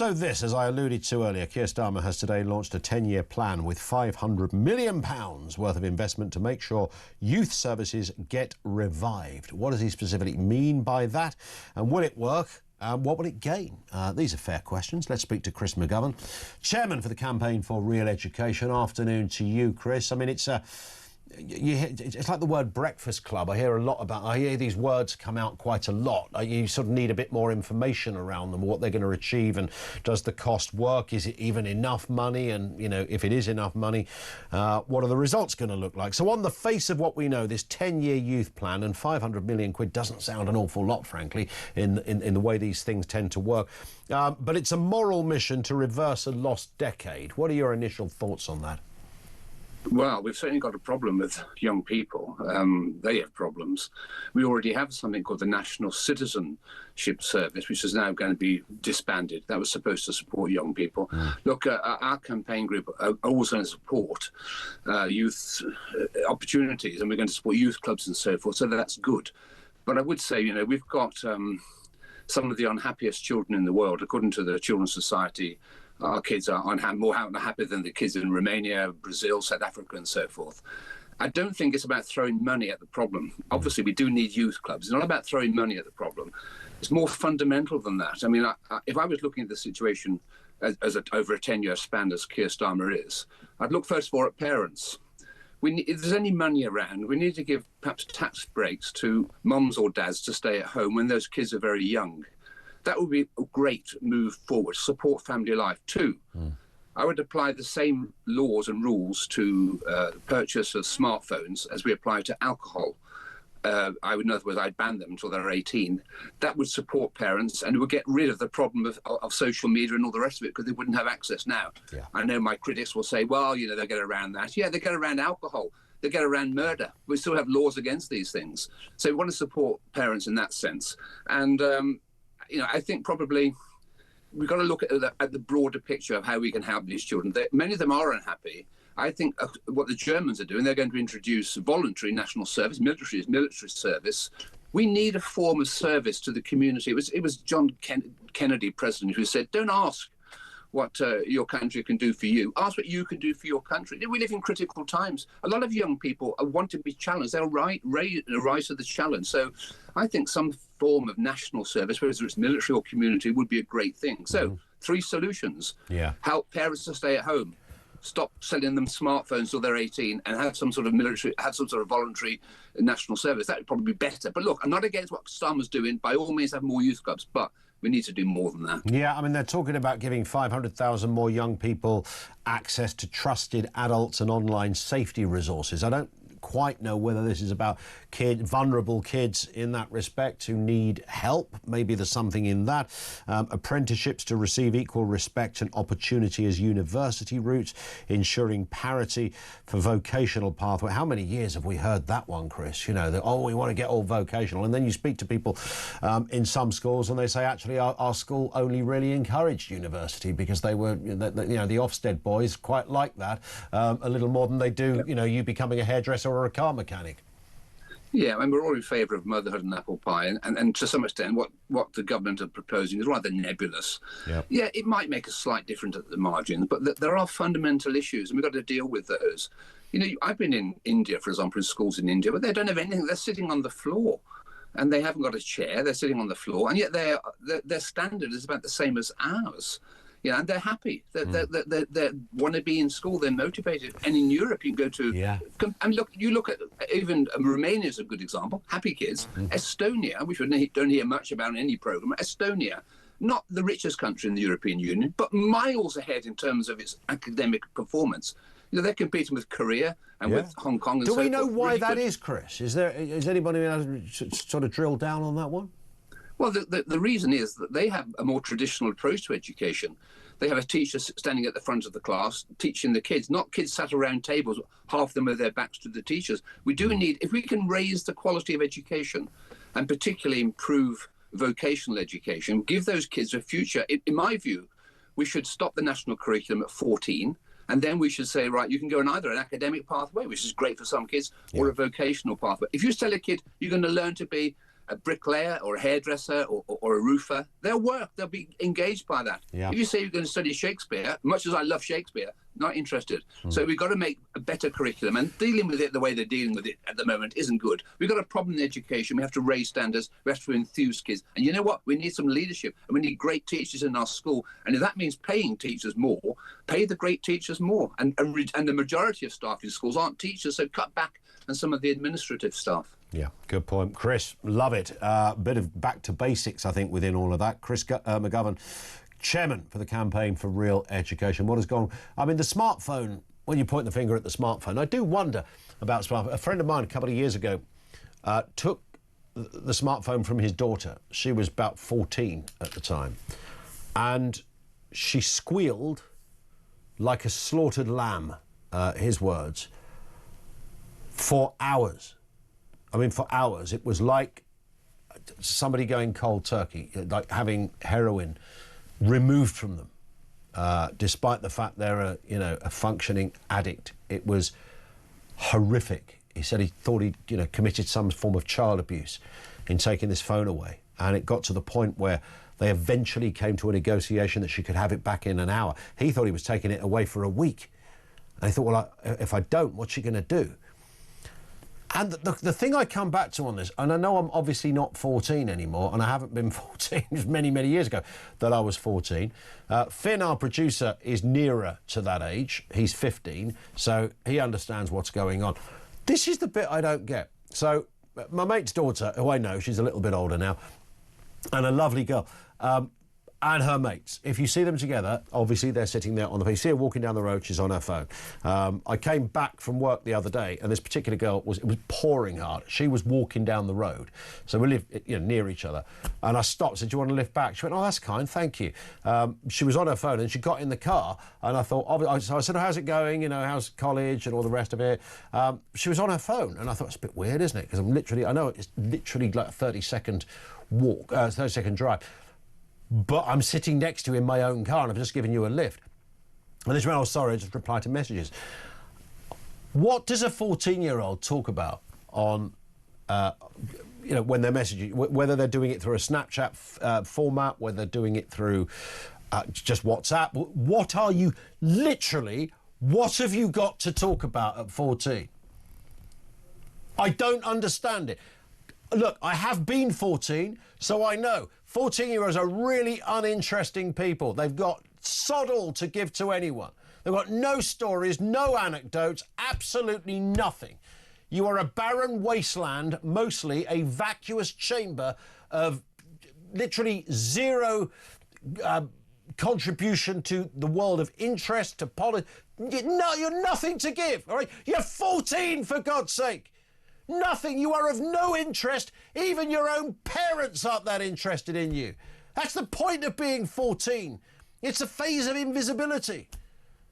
Also this, as I alluded to earlier, Keir Starmer has today launched a 10-year plan with £500 million worth of investment to make sure youth services get revived. What does he specifically mean by that? And will it work? What will it gain? These are fair questions. Let's speak to Chris McGovern, Chairman for the Campaign for Real Education. Afternoon to you, Chris. I mean, it's like the word breakfast club. I hear these words come out quite a lot. You sort of need a bit more information around them, what they're going to achieve, and does the cost work? Is it even enough money? And, you know, if it is enough money, what are the results going to look like? So on the face of what we know, this 10-year youth plan and 500 million quid doesn't sound an awful lot, frankly, in the way these things tend to work. But it's a moral mission to reverse a lost decade. What are your initial thoughts on that? Well, we've certainly got a problem with young people. They have problems. We already have something called the National Citizenship Service, which is now going to be disbanded. That was supposed to support young people. Look, our campaign group are always going to support youth opportunities, and we're going to support youth clubs and so forth, so that's good. But I would say, you know, we've got some of the unhappiest children in the world, according to the Children's Society. Our kids are more unhappy than the kids in Romania, Brazil, South Africa, and so forth. I don't think it's about throwing money at the problem. Obviously, we do need youth clubs. It's not about throwing money at the problem. It's more fundamental than that. I mean, if I was looking at the situation over a 10-year span, as Keir Starmer is, I'd look first of all at parents. If there's any money around, we need to give perhaps tax breaks to mums or dads to stay at home when those kids are very young. That would be a great move forward, support family life. Two, I would apply the same laws and rules to the purchase of smartphones as we apply to alcohol. In other words, I'd ban them until they're 18. That would support parents, and it would get rid of the problem of social media and all the rest of it, because they wouldn't have access now. Yeah. I know my critics will say, well, you know, they'll get around that. Yeah, they get around alcohol. They get around murder. We still have laws against these things. So we want to support parents in that sense. And you know, I think probably we've got to look at the broader picture of how we can help these children. Many of them are unhappy. I think what the Germans are doing, they're going to introduce voluntary national service, military service. We need a form of service to the community. It was John Kennedy, president, who said, don't ask what your country can do for you. Ask what you can do for your country. We live in critical times. A lot of young people want to be challenged. They'll rise to the challenge. So I think some form of national service, whether it's military or community, would be a great thing. So 3 solutions. Yeah. Help parents to stay at home. Stop selling them smartphones till they're 18, and have some sort of voluntary national service. That would probably be better. But look, I'm not against what Starmer's doing. By all means, have more youth clubs, but we need to do more than that. Yeah, I mean, they're talking about giving 500,000 more young people access to trusted adults and online safety resources. I don't quite know whether this is about vulnerable kids in that respect who need help. Maybe there's something in that. Apprenticeships to receive equal respect and opportunity as university routes, ensuring parity for vocational pathway. How many years have we heard that one, Chris? You know, we want to get all vocational. And then you speak to people in some schools and they say, actually, our school only really encouraged university because they were, you know, the Ofsted boys quite like that a little more than they do, you know, you becoming a hairdresser or a car mechanic. Yeah, I mean, we're all in favour of motherhood and apple pie, and to some extent what the government are proposing is rather nebulous. Yep. Yeah, it might make a slight difference at the margins, but there are fundamental issues, and we've got to deal with those. You know, I've been in India, for example, in schools in India, but they don't have anything. They're sitting on the floor, and they haven't got a chair. They're sitting on the floor, and yet their standard is about the same as ours. Yeah, and they're happy. They want to be in school. They're motivated. And in Europe, you can go to... And you look at even Romania is a good example. Happy kids. Estonia, which we don't hear much about in any programme. Estonia, not the richest country in the European Union, but miles ahead in terms of its academic performance. You know, they're competing with Korea and with Hong Kong. And do we know why that is, Chris? Is anybody able to sort of drill down on that one? Well, the reason is that they have a more traditional approach to education. They have a teacher standing at the front of the class teaching the kids, not kids sat around tables, half of them with their backs to the teachers. We do need, if we can raise the quality of education and particularly improve vocational education, give those kids a future. In my view, we should stop the national curriculum at 14, and then we should say, right, you can go on either an academic pathway, which is great for some kids, or a vocational pathway. If you tell a kid you're going to learn to be a bricklayer or a hairdresser or a roofer, they'll work. They'll be engaged by that. Yeah. If you say you're going to study Shakespeare, much as I love Shakespeare, not interested. So we've got to make a better curriculum, and dealing with it the way they're dealing with it at the moment isn't good. We've got a problem in education. We have to raise standards. We have to enthuse kids. And you know what? We need some leadership, and we need great teachers in our school. And if that means paying teachers more, pay the great teachers more. And the majority of staff in schools aren't teachers, so cut back on some of the administrative staff. Yeah, good point. Chris, love it. Bit of back to basics, I think, within all of that. Chris McGovern, chairman for the Campaign for Real Education. What has gone? I mean, the smartphone, when you point the finger at the smartphone, I do wonder about smartphone. A friend of mine a couple of years ago took the smartphone from his daughter. She was about 14 at the time. And she squealed like a slaughtered lamb, his words, for hours. I mean, for hours. It was like somebody going cold turkey, like having heroin removed from them, despite the fact they're a functioning addict. It was horrific. He said he thought he'd committed some form of child abuse in taking this phone away, and it got to the point where they eventually came to a negotiation that she could have it back in an hour. He thought he was taking it away for a week, and he thought, well, if I don't, what's she going to do? And the thing I come back to on this, and I know I'm obviously not 14 anymore, and I haven't been 14, it was many, many years ago that I was 14. Finn, our producer, is nearer to that age. He's 15, so he understands what's going on. This is the bit I don't get. So my mate's daughter, who I know, she's a little bit older now, and a lovely girl, and her mates. If you see them together, obviously they're sitting there on the phone. You see her walking down the road, she's on her phone. I came back from work the other day, and this particular girl, it was pouring hard. She was walking down the road. So we live near each other. And I stopped, said, do you want to lift back? She went, oh, that's kind, thank you. She was on her phone, and she got in the car, and I thought, so I said, how's it going? how's college and all the rest of it? She was on her phone, and I thought, it's a bit weird, isn't it? Because I know it's literally like a 30-second walk, 30-second drive. But I'm sitting next to you in my own car, and I've just given you a lift. And this went, oh, sorry, I just replied to messages. What does a 14-year-old talk about on, when they're messaging, whether they're doing it through a Snapchat format, whether they're doing it through just WhatsApp? What have you got to talk about at 14? I don't understand it. Look, I have been 14, so I know. 14-year-olds are really uninteresting people. They've got sod all to give to anyone. They've got no stories, no anecdotes, absolutely nothing. You are a barren wasteland, mostly a vacuous chamber of literally zero contribution to the world of interest, to politics. You're nothing to give, all right? You're 14, for God's sake. Nothing. You are of no interest. Even your own parents aren't that interested in you. That's the point of being 14. It's a phase of invisibility.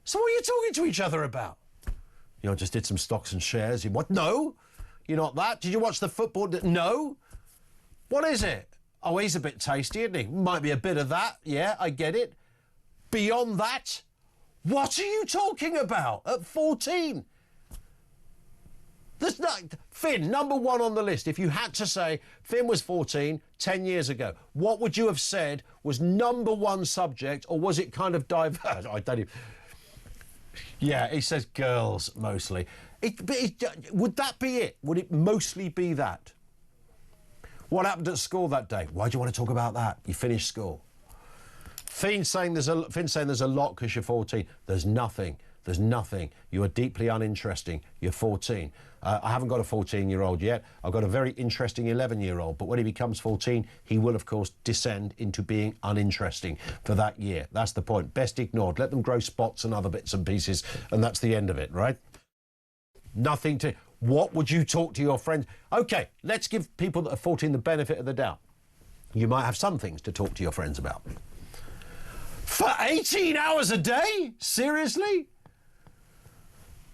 So what are you talking to each other about? Just did some stocks and shares. You what? No. You're not that. Did you watch the football? No. What is it? Oh, he's a bit tasty, isn't he? Might be a bit of that. Yeah, I get it. Beyond that, what are you talking about at 14? There's not, Finn, number one on the list. If you had to say Finn was 14 10 years ago, what would you have said was number one subject, or was it kind of diverse? I don't even... Yeah, he says girls mostly. Would that be it? Would it mostly be that? What happened at school that day? Why do you want to talk about that? You finished school. Finn's saying there's a lot because you're 14. There's nothing. There's nothing. You are deeply uninteresting. You're 14. I haven't got a 14-year-old yet. I've got a very interesting 11-year-old. But when he becomes 14, he will, of course, descend into being uninteresting for that year. That's the point. Best ignored. Let them grow spots and other bits and pieces, and that's the end of it, right? Nothing to... What would you talk to your friends? OK, let's give people that are 14 the benefit of the doubt. You might have some things to talk to your friends about. For 18 hours a day? Seriously?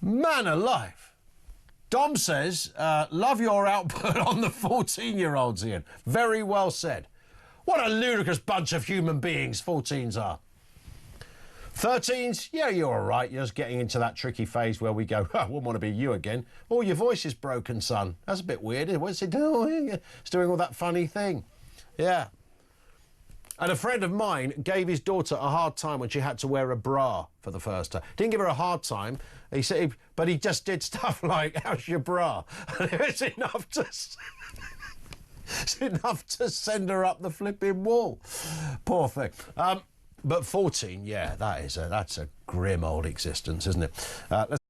Man alive. Dom says, love your output on the 14-year-olds, Ian. Very well said. What a ludicrous bunch of human beings 14s are. 13s, yeah, you're all right. You're just getting into that tricky phase where we go, I wouldn't want to be you again. Oh, your voice is broken, son. That's a bit weird. What's it doing? It's doing all that funny thing. Yeah. And a friend of mine gave his daughter a hard time when she had to wear a bra for the first time. Didn't give her a hard time, he said, but he just did stuff like, how's your bra? And it's enough to... It's enough to send her up the flipping wall. Poor thing. But 14, yeah, that's a grim old existence, isn't it? Let's